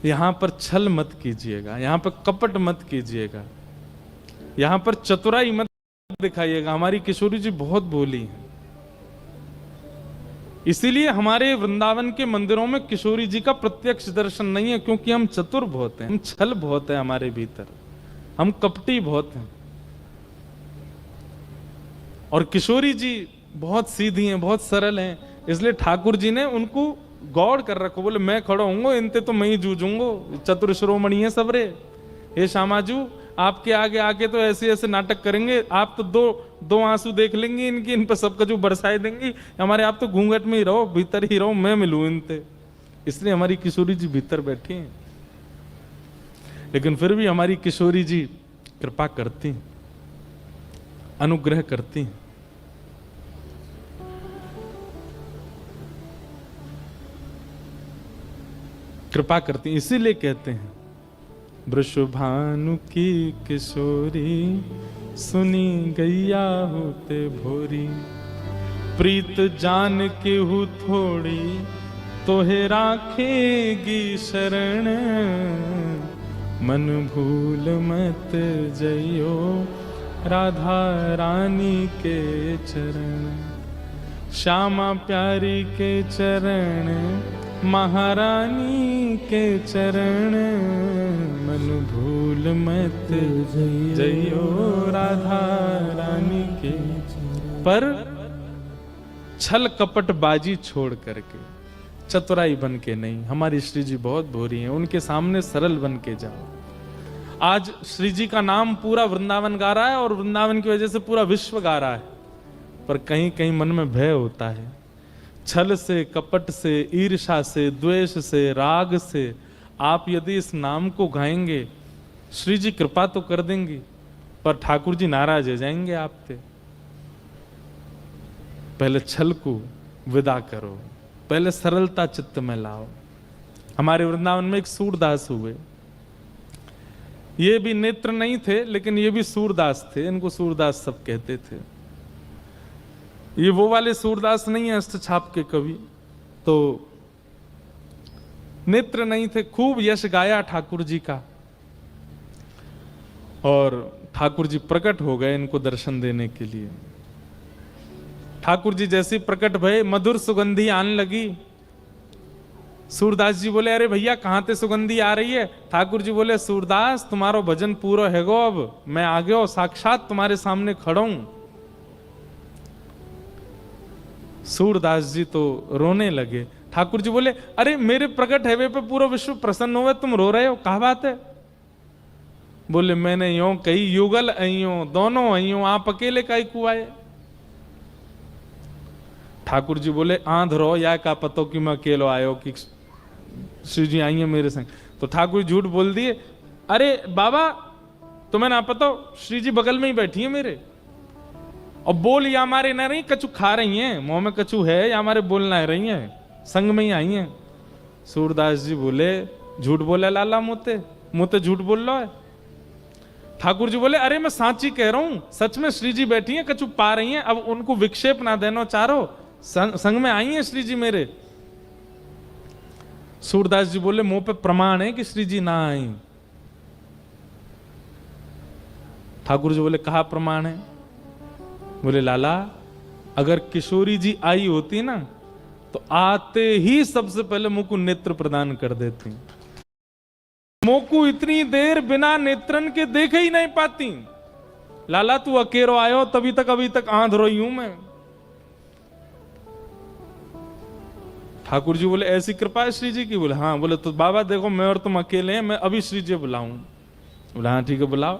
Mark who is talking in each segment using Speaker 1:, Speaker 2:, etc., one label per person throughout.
Speaker 1: यहां पर छल मत कीजिएगा, यहां पर कपट मत कीजिएगा, यहां पर चतुराई मत दिखाइएगा। हमारी किशोरी जी बहुत भोली है, इसीलिए हमारे वृंदावन के मंदिरों में किशोरी जी का प्रत्यक्ष दर्शन नहीं है, क्योंकि हम चतुर बहुत हैं, हम छल बहुत है हमारे भीतर, हम कपटी बहुत हैं। और किशोरी जी बहुत सीधी हैं, बहुत सरल हैं, इसलिए ठाकुर जी ने उनको गौड़ कर रखो। बोले मैं खड़ा हूंगा, इनते तो मैं ही जूझूंगो, चतुर शिरोमणि है सबरे। हे श्यामाजू, आपके आगे आके तो ऐसे ऐसे नाटक करेंगे, आप तो दो आंसू देख लेंगे इनकी, इन पर सबका जो बरसाए देंगी। हमारे आप तो घूंघट में ही रहो, भीतर ही रहो, मैं मिलूं इनते। इसलिए हमारी किशोरी जी भीतर बैठी हैं, लेकिन फिर भी हमारी किशोरी जी कृपा करती हैं, अनुग्रह करती हैं। कृपा करती हैं, इसीलिए कहते हैं वृषभानु की किशोरी, सुनी गैया होते भोरी। प्रीत जान के हु थोड़ी, तोहे राखेगी शरण। मन भूल मत जइयो, राधा रानी के चरण। श्यामा प्यारी के चरण, महारानी के चरण। मन भूल मत जइयो, राधा रानी के चरण। पर छल कपट बाजी छोड़ करके, चतुराई बन के नहीं। हमारी श्री जी बहुत भोरी हैं, उनके सामने सरल बन के जाओ। आज श्री जी का नाम पूरा वृंदावन गा रहा है, और वृंदावन की वजह से पूरा विश्व गा रहा है, पर कहीं कहीं मन में भय होता है। छल से, कपट से, ईर्ष्या से, द्वेष से, राग से आप यदि इस नाम को गाएंगे, श्री जी कृपा तो कर देंगी, पर ठाकुर जी नाराज हो जाएंगे आप पे। पहले छल को विदा करो, पहले सरलता चित्त में लाओ। हमारे वृंदावन में एक सूरदास हुए, ये भी नेत्र नहीं थे, लेकिन ये भी सूरदास थे, इनको सूरदास सब कहते थे। ये वो वाले सूरदास नहीं है अष्टछाप के कवि, तो नेत्र नहीं थे। खूब यश गाया ठाकुर जी का, और ठाकुर जी प्रकट हो गए इनको दर्शन देने के लिए। ठाकुर जी जैसे प्रकट भये, मधुर सुगंधी आने लगी। सूरदास जी बोले, अरे भैया कहां ते सुगंधी आ रही है? ठाकुर जी बोले, सूरदास तुम्हारो भजन पूरा है गो, अब मैं आ गयो, साक्षात तुम्हारे सामने खड़ा हूं। सूरदास जी तो रोने लगे। ठाकुर जी बोले, अरे मेरे प्रकट हैवे पे पूरा विश्व प्रसन्न हुआ, तुम रो रहे हो, क्या बात है? बोले, मैंने यूं कही, युगल अइयो, दोनों अइयो, आप अकेले काई को आए? ठाकुर जी बोले, आंध रो या का पतो कि मैं अकेलो आयो, कि श्री जी आई है मेरे संग। तो ठाकुर झूठ बोल दिए, अरे बाबा तुम्हें ना पता, श्री जी बगल में ही बैठी है मेरे, और बोल या हमारे ना रही, कछु खा रही हैं, मुंह में कछु है, या हमारे बोलना है रही हैं, संग में ही आई हैं। सूरदास जी बोले, झूठ बोले लाला, मुते झूठ बोल रहा है। ठाकुर जी बोले, अरे मैं साची कह रहा हूं, सच में श्री जी बैठी हैं, कछु पा रही हैं, अब उनको विक्षेप ना देना चारो, संग में आई हैं श्री जी मेरे। सूरदास जी बोले, मुंह पे प्रमाण है कि श्री जी ना आई। ठाकुर जी बोले, कहा प्रमाण है? बोले, लाला अगर किशोरी जी आई होती ना, तो आते ही सबसे पहले मुंह को नेत्र प्रदान कर देती। मुंह को इतनी देर बिना नेत्रन के देखे ही नहीं पाती। लाला तू अकेलो आयो, तभी तक अभी तक आंध रोई हूं मैं। ठाकुर जी बोले, ऐसी कृपा है श्री जी की? बोले, हाँ। बोले, तो बाबा देखो मैं और तुम अकेले हैं, मैं अभी श्री जी बुलाऊं? बोला, हाँ ठीक है बुलाओ।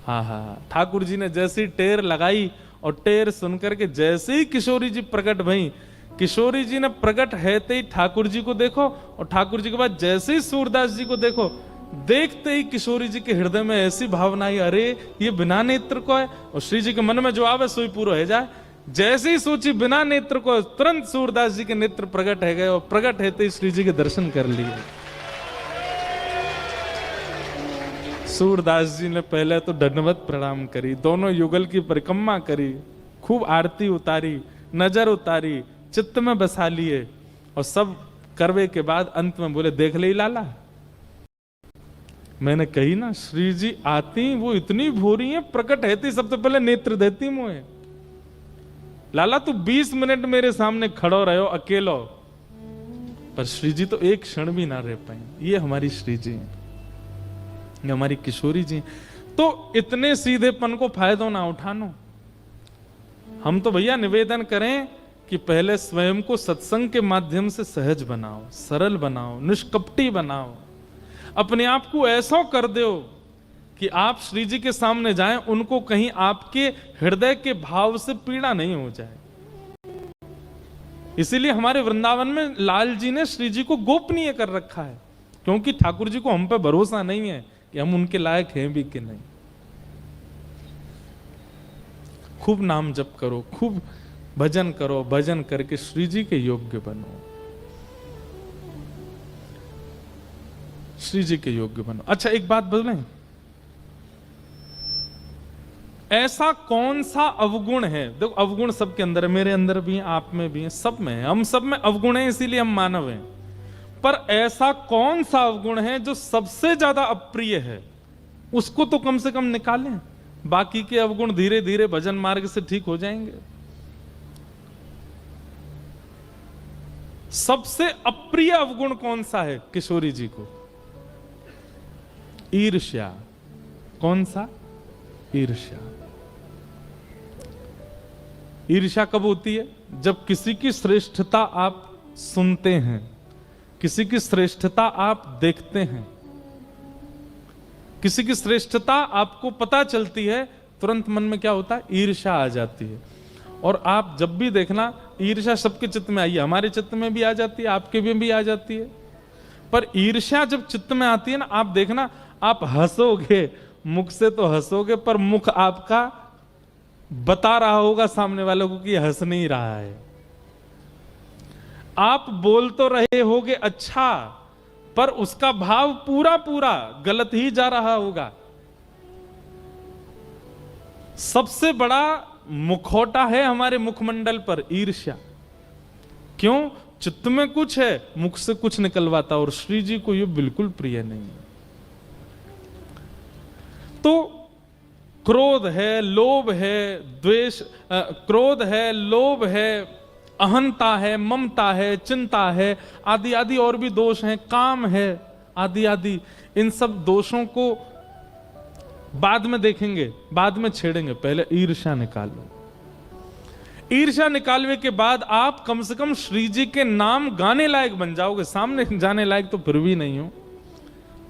Speaker 1: हाँ हाँ, ठाकुर जी ने जैसी टेर लगाई, और टेर सुनकर के जैसे ही किशोरी जी प्रकट भई, किशोरी जी ने प्रकट है ही ठाकुर जी को देखो, और ठाकुर जी के बाद जैसे ही सूरदास जी को देखो, देखते ही किशोरी जी के हृदय में ऐसी भावना आई, अरे ये बिना नेत्र को है, और श्री जी के मन में जो आवे सोई पूरा हो जाए। जैसे ही सोची बिना नेत्र को, तुरंत सूरदास जी के नेत्र प्रकट है गए, और प्रकट है ही श्री जी के दर्शन कर लिए। सूरदास जी ने पहले तो दंडवत प्रणाम करी, दोनों युगल की परिक्रमा करी, खूब आरती उतारी, नजर उतारी, चित्त में बसा लिए, और सब करवे के बाद अंत में बोले, देख ले लाला। मैंने कही ना, श्री जी आती वो इतनी भोरी है, प्रकट रहती सबसे पहले नेत्र देती मुझे। लाला तू 20 मिनट मेरे सामने खड़ो रहो अकेलो, पर श्री जी तो एक क्षण भी ना रह पाए। ये हमारी श्री जी है, ये हमारी किशोरी जी। तो इतने सीधेपन को फायदा ना उठानो। हम तो भैया निवेदन करें कि पहले स्वयं को सत्संग के माध्यम से सहज बनाओ, सरल बनाओ, निष्कपटी बनाओ, अपने आप को ऐसा कर दो कि आप श्री जी के सामने जाएं, उनको कहीं आपके हृदय के भाव से पीड़ा नहीं हो जाए। इसीलिए हमारे वृंदावन में लाल जी ने श्री जी को गोपनीय कर रखा है, क्योंकि ठाकुर जी को हम पे भरोसा नहीं है कि हम उनके लायक हैं भी कि नहीं। खूब नाम जप करो, खूब भजन करो, भजन करके श्री जी के योग्य बनो, श्री जी के योग्य बनो। अच्छा एक बात बोलें, ऐसा कौन सा अवगुण है? देखो अवगुण सबके अंदर है, मेरे अंदर भी है, आप में भी है, सब में है, हम सब में अवगुण है, इसीलिए हम मानव हैं। पर ऐसा कौन सा अवगुण है जो सबसे ज्यादा अप्रिय है? उसको तो कम से कम निकालें, बाकी के अवगुण धीरे धीरे भजन मार्ग से ठीक हो जाएंगे। सबसे अप्रिय अवगुण कौन सा है किशोरी जी को? ईर्ष्या। कौन सा? ईर्ष्या। ईर्ष्या कब होती है? जब किसी की श्रेष्ठता आप सुनते हैं, किसी की श्रेष्ठता आप देखते हैं, किसी की श्रेष्ठता आपको पता चलती है, तुरंत मन में क्या होता है? ईर्ष्या आ जाती है। और आप जब भी देखना, ईर्ष्या सबके चित्त में आई है, हमारे चित्त में भी आ जाती है, आपके भी आ जाती है। पर ईर्ष्या जब चित्त में आती है ना, आप देखना, आप हंसोगे, मुख से तो हंसोगे, पर मुख आपका बता रहा होगा सामने वालों को कि हंस नहीं रहा है। आप बोल तो रहे होगे अच्छा, पर उसका भाव पूरा पूरा गलत ही जा रहा होगा। सबसे बड़ा मुखौटा है हमारे मुखमंडल पर ईर्ष्या। क्यों? चित्त में कुछ है, मुख से कुछ निकलवाता, और श्री जी को ये बिल्कुल प्रिय नहीं है। तो क्रोध है, लोभ है, द्वेष, क्रोध है, लोभ है, अहंता है, ममता है, चिंता है, आदि आदि और भी दोष हैं, काम है, आदि आदि। इन सब दोषों को बाद में देखेंगे, बाद में छेड़ेंगे, पहले ईर्ष्या निकालो। ईर्ष्या निकालने के बाद आप कम से कम श्री जी के नाम गाने लायक बन जाओगे। सामने जाने लायक तो फिर भी नहीं हो,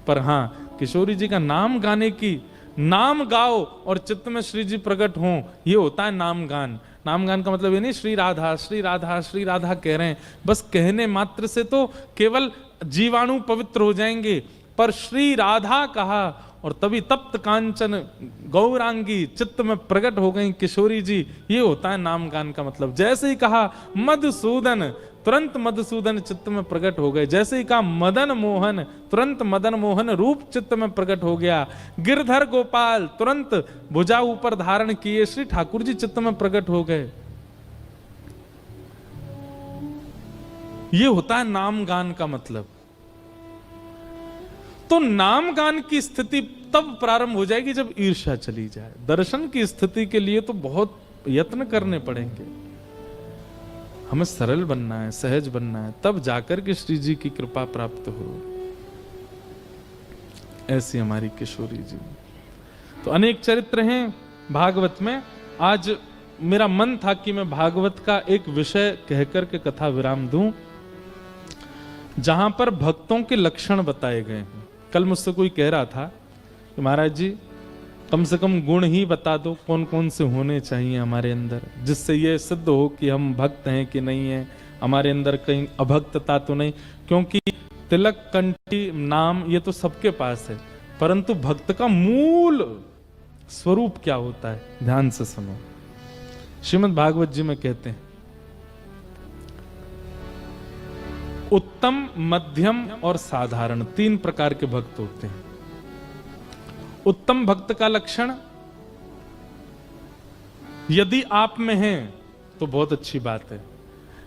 Speaker 1: पर हां किशोरी जी का नाम गाने की, नाम गाओ और चित्त में श्री जी प्रकट हों, ये होता है नाम गान। नाम गान का मतलब ये नहीं श्री राधा श्री राधा श्री राधा कह रहे हैं, बस कहने मात्र से तो केवल जीवाणु पवित्र हो जाएंगे, पर श्री राधा कहा और तभी तप्त कांचन गौरांगी चित्त में प्रकट हो गई किशोरी जी, ये होता है नाम गान का मतलब। जैसे ही कहा मधुसूदन, तुरंत मधुसूदन चित्त में प्रकट हो गए। जैसे ही कहा मदन मोहन, तुरंत मदन मोहन रूप चित्त में प्रकट हो गया। गिरधर गोपाल, तुरंत भुजा ऊपर धारण किए श्री ठाकुर जी चित्त में प्रकट हो गए। ये होता है नाम गान का मतलब। तो नाम गान की स्थिति तब प्रारंभ हो जाएगी जब ईर्ष्या चली जाए। दर्शन की स्थिति के लिए तो बहुत यत्न करने पड़ेंगे, हमें सरल बनना है, सहज बनना है, तब जाकर के श्री जी की कृपा प्राप्त हो। ऐसी हमारी किशोरी जी। तो अनेक चरित्र हैं भागवत में। आज मेरा मन था कि मैं भागवत का एक विषय कहकर के कथा विराम दूं, जहां पर भक्तों के लक्षण बताए गए हैं। कल मुझसे कोई कह रहा था कि महाराज जी कम से कम गुण ही बता दो, कौन कौन से होने चाहिए हमारे अंदर, जिससे ये सिद्ध हो कि हम भक्त हैं कि नहीं है, हमारे अंदर कहीं अभक्तता तो नहीं। क्योंकि तिलक, कंठी, नाम ये तो सबके पास है, परंतु भक्त का मूल स्वरूप क्या होता है, ध्यान से सुनो। श्रीमद् भागवत जी में कहते हैं उत्तम, मध्यम और साधारण, तीन प्रकार के भक्त होते हैं। उत्तम भक्त का लक्षण यदि आप में है तो बहुत अच्छी बात है,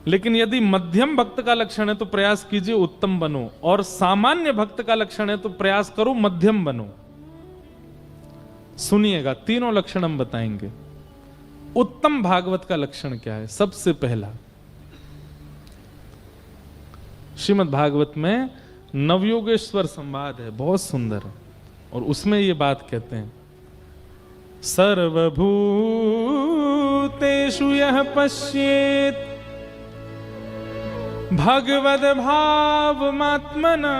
Speaker 1: लेकिन यदि मध्यम भक्त का लक्षण है तो प्रयास कीजिए उत्तम बनो, और सामान्य भक्त का लक्षण है तो प्रयास करो मध्यम बनो। सुनिएगा, तीनों लक्षण हम बताएंगे। उत्तम भागवत का लक्षण क्या है? सबसे पहला, श्रीमद् भागवत में नवयोगेश्वर संवाद है, बहुत सुंदर, और उसमें ये बात कहते हैं, सर्वभूतेषु यः पश्येत् भगवद भावमात्मना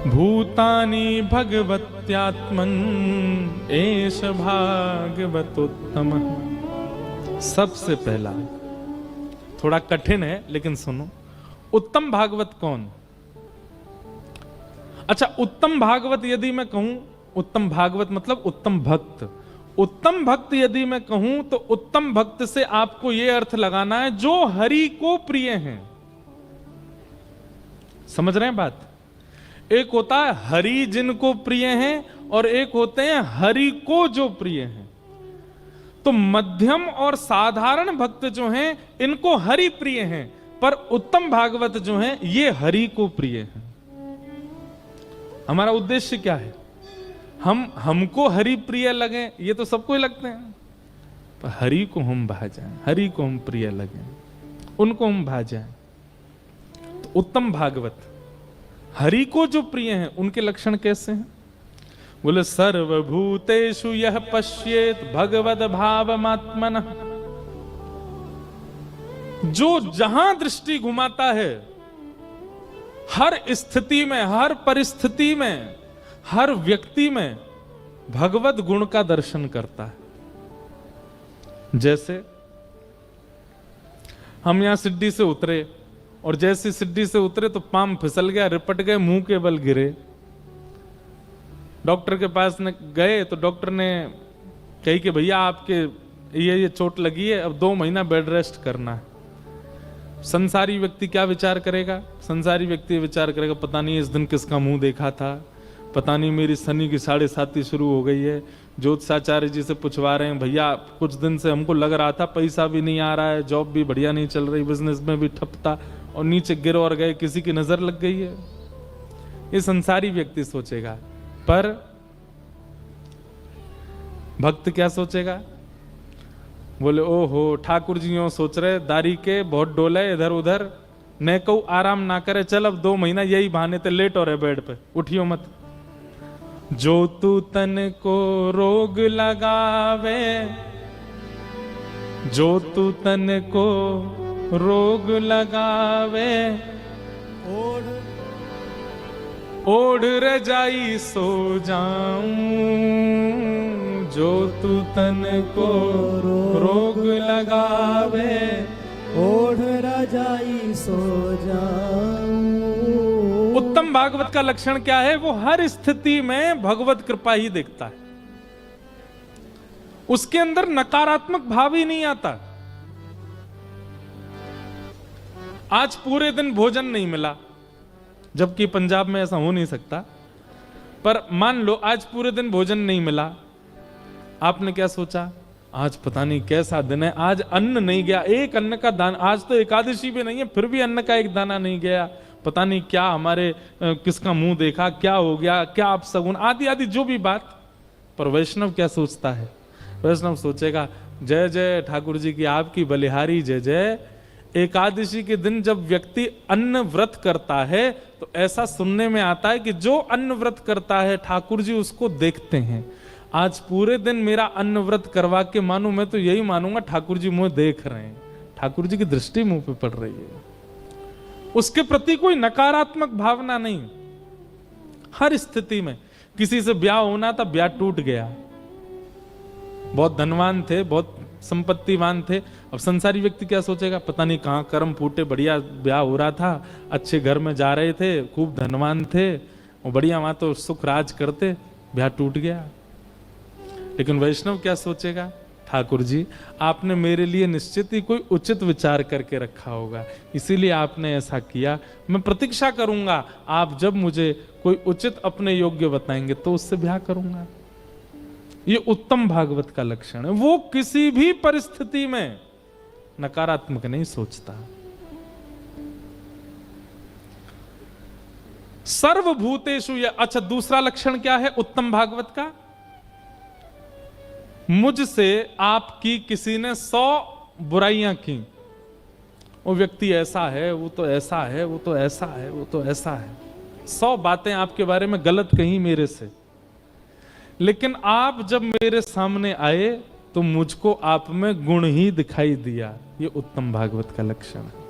Speaker 1: भूतानि भगवत्यात्मन एष भागवतोत्तमः। सबसे पहला, थोड़ा कठिन है लेकिन सुनो, उत्तम भागवत कौन? अच्छा, उत्तम भागवत यदि मैं कहूं, उत्तम भागवत मतलब उत्तम भक्त। उत्तम भक्त यदि मैं कहूं तो उत्तम भक्त से आपको यह अर्थ लगाना है जो हरि को प्रिय हैं। समझ रहे हैं बात? एक होता है हरि जिनको प्रिय हैं, और एक होते हैं हरि को जो प्रिय हैं। तो मध्यम और साधारण भक्त जो हैं इनको हरि प्रिय हैं, पर उत्तम भागवत जो हैं ये हरि को प्रिय हैं। हमारा उद्देश्य क्या है? हमको हरि प्रिय लगे, ये तो सबको ही लगते हैं, पर हरि को हम भा जाएं, हरि को हम प्रिय लगे, उनको हम भा जाएं। तो उत्तम भागवत हरि को जो प्रिय हैं उनके लक्षण कैसे हैं? बोले सर्वभूतेषु यः पश्येत् भगवद भावमात्मनः। जो जहां दृष्टि घुमाता है, हर स्थिति में, हर परिस्थिति में, हर व्यक्ति में भगवत गुण का दर्शन करता है। जैसे हम यहां सिड्डी से उतरे, और जैसे सिड्डी से उतरे तो पाम फिसल गया, रिपट गए, मुंह के बल गिरे। डॉक्टर के पास गए तो डॉक्टर ने कही कि भैया आपके ये चोट लगी है, अब 2 महीना बेड रेस्ट करना है। संसारी व्यक्ति क्या विचार करेगा? संसारी व्यक्ति विचार करेगा, पता नहीं इस दिन किसका मुंह देखा था, पता नहीं मेरी शनि की 7.5 शुरू हो गई है। ज्योतिषाचार्य जी से पूछवा रहे हैं, भैया कुछ दिन से हमको लग रहा था पैसा भी नहीं आ रहा है, जॉब भी बढ़िया नहीं चल रही, बिजनेस में भी ठप था, और नीचे गिर और गए, किसी की नजर लग गई है। ये संसारी व्यक्ति सोचेगा। पर भक्त क्या सोचेगा? बोले ओहो, ठाकुर जी यूं सोच रहे, दारी के बहुत डोले इधर उधर, न को आराम ना करे, चल अब 2 महीना यही बहाने ते लेट हो रहे बेड पे, उठियो मत। जो तू तन को रोग लगावे, जो तू तन को रोग लगावे, ओढ़ रजाई सो जाऊं, जो तू तन को रोग लगावे,
Speaker 2: ओढ़ रजाई सो जाऊं।
Speaker 1: उत्तम भागवत का लक्षण क्या है? वो हर स्थिति में भगवत कृपा ही देखता है, उसके अंदर नकारात्मक भाव ही नहीं आता। आज पूरे दिन भोजन नहीं मिला, जबकि पंजाब में ऐसा हो नहीं सकता, पर मान लो आज पूरे दिन भोजन नहीं मिला, आपने क्या सोचा? आज पता नहीं कैसा दिन है, आज अन्न नहीं गया, एक अन्न का दाना, आज तो एकादशी भी नहीं है फिर भी अन्न का एक दाना नहीं गया, पता नहीं क्या हमारे किसका मुंह देखा, क्या हो गया, क्या आप सगुन, आदि आदि जो भी बात। पर वैष्णव क्या सोचता है? वैष्णव सोचेगा जय जय ठाकुर जी की आपकी बलिहारी जय जय। एकादशी के दिन जब व्यक्ति अन्न व्रत करता है तो ऐसा सुनने में आता है कि जो अन्न व्रत करता है ठाकुर जी उसको देखते हैं। आज पूरे दिन मेरा अन्न व्रत करवा के मानूं, मैं तो यही मानूंगा ठाकुर जी मुझे देख रहे हैं, ठाकुर जी की दृष्टि मुंह पे पड़ रही है। उसके प्रति कोई नकारात्मक भावना नहीं। हर स्थिति में, किसी से ब्याह होना था, ब्याह टूट गया, बहुत धनवान थे, बहुत संपत्तिवान थे, अब संसारी व्यक्ति क्या सोचेगा? पता नहीं कहां कर्म फूटे, बढ़िया ब्याह हो रहा था, अच्छे घर में जा रहे थे, खूब धनवान थे, और बढ़िया वहां तो सुख राज करते, ब्याह टूट गया। लेकिन वैष्णव क्या सोचेगा? ठाकुर जी आपने मेरे लिए निश्चित ही कोई उचित विचार करके रखा होगा, इसीलिए आपने ऐसा किया। मैं प्रतीक्षा करूंगा, आप जब मुझे कोई उचित अपने योग्य बताएंगे तो उससे ब्याह करूंगा। ये उत्तम भागवत का लक्षण है। वो किसी भी परिस्थिति में नकारात्मक नहीं सोचता। सर्वभूतेषु, अच्छा दूसरा लक्षण क्या है उत्तम भागवत का? मुझसे आपकी किसी ने 100 बुराइयां की, वो व्यक्ति ऐसा है, वो तो ऐसा है, वो तो ऐसा है, वो तो ऐसा है, 100 बातें आपके बारे में गलत कही मेरे से, लेकिन आप जब मेरे सामने आए तो मुझको आप में गुण ही दिखाई दिया। ये उत्तम भागवत का लक्षण है।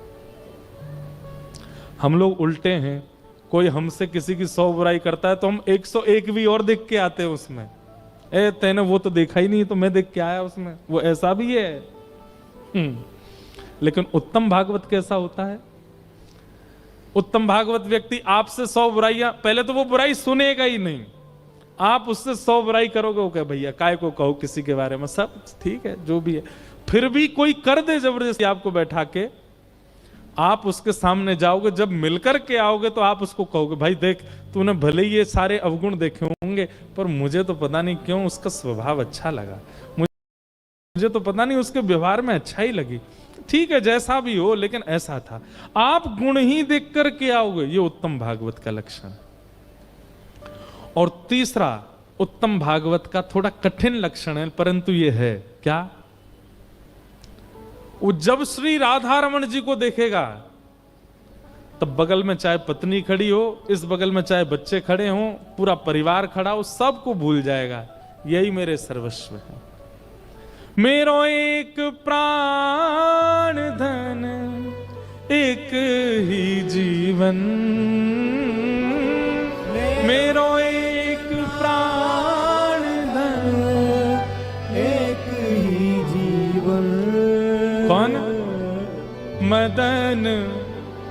Speaker 1: हम लोग उल्टे हैं, कोई हमसे किसी की 100 बुराई करता है तो हम 101 भी और देख के आते हैं उसमें। तेने वो तो देखा ही नहीं तो मैं देख के आया उसमें, वो ऐसा भी है। लेकिन उत्तम भागवत कैसा होता है? उत्तम भागवत व्यक्ति आपसे 100 बुराइयां, पहले तो वो बुराई सुनेगा ही नहीं, आप उससे 100 बुराई करोगे, वो कहे भैया काय को कहो किसी के बारे में, सब ठीक है जो भी है, फिर भी कोई कर दे जबरदस्ती आपको बैठा के, आप उसके सामने जाओगे, जब मिलकर के आओगे तो आप उसको कहोगे भाई देख तूने भले ही ये सारे अवगुण देखे होंगे पर मुझे तो पता नहीं क्यों उसका स्वभाव अच्छा लगा, मुझे तो पता नहीं उसके व्यवहार में अच्छा ही लगी, ठीक है जैसा भी हो लेकिन ऐसा था। आप गुण ही देख करके आओगे, ये उत्तम भागवत का लक्षण। और तीसरा उत्तम भागवत का थोड़ा कठिन लक्षण है परंतु ये है क्या, वो जब श्री राधा रमन जी को देखेगा तब बगल में चाहे पत्नी खड़ी हो, इस बगल में चाहे बच्चे खड़े हों, पूरा परिवार खड़ा हो, सबको भूल जाएगा, यही मेरे सर्वस्व है, मेरो एक प्राण धन एक ही जीवन, मेरो एक प्राण धन
Speaker 2: एक ही जीवन।
Speaker 1: कौन? मदन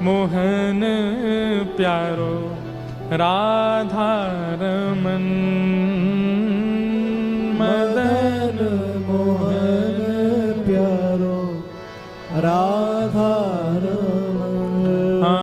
Speaker 1: मोहन प्यारो राधा रमन,
Speaker 2: मदन मोहन प्यारो राधा